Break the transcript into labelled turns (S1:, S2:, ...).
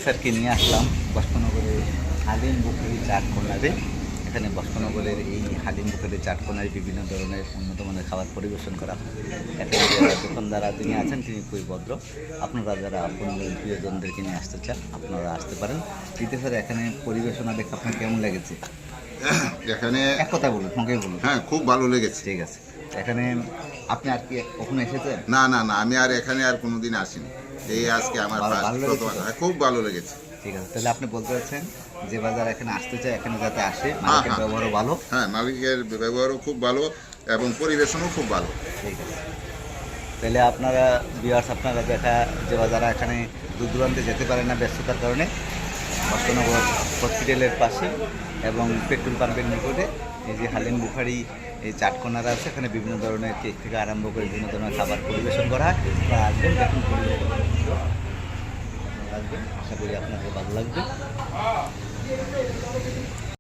S1: স্যারকে নিয়ে আসলাম বস্ত্রনগরের হালিম বুখারি চাট কর্নারে। এখানে বস্ত্রনগরের এই হালিম বুখারি চাট কর্নারে বিভিন্ন ধরনের উন্নত মানের খাবার পরিবেশন করা হয়। এখানে যারা দোকানদারা যিনি আছেন তিনি খুবই ভদ্র। আপনারা যারা আপনাদের প্রিয়জনদেরকে নিয়ে আসতে চান আপনারা আসতে পারেন। তৃতীয় স্যার এখানে পরিবেশনা দেখে আপনার কেমন লেগেছে?
S2: এখানে
S1: এক কথা বলুন, সঙ্গে বলুন।
S2: হ্যাঁ, খুব ভালো লেগেছে।
S1: ঠিক আছে। এখানে আপনি আর কি কখনো এসেছেন?
S2: না না না, আমি আর এখানে আর কোনোদিন আসিনি, এই আজকে আমার
S1: ভালো
S2: first
S1: লেগেছে?
S2: প্রথম। হ্যাঁ, খুব ভালো লেগেছে।
S1: ঠিক আছে, তাহলে আপনি বলতে চাচ্ছেন যে বাজার এখানে আসতে চায় এখানে যাতে আসে,
S2: হ্যাঁ
S1: মালিকের
S2: হ্যাঁ
S1: ব্যবহারও ভালো।
S2: হ্যাঁ, মালিকের ব্যবহারও খুব ভালো এবং পরিবেশনও খুব ভালো।
S1: ঠিক আছে, তাহলে আপনারা ভিউয়ার্স আপনারা যে যারা এখানে দূর দূরান্তে যেতে পারেন না ব্যস্ততার কারণে, বস্ত্রনগর হসপিটালের পাশে এবং পেট্রোল পাম্পের নিকটে এই যে হালিম বুখারি এই চাট কর্নার আছে, এখানে বিভিন্ন ধরনের কেক থেকে আরম্ভ করে বিভিন্ন ধরনের খাবার পরিবেশন করা হয়। আপনারা আসবেন, দেখুন পরিবেশন আসবেন, আশা করি আপনাদের ভালো লাগবে।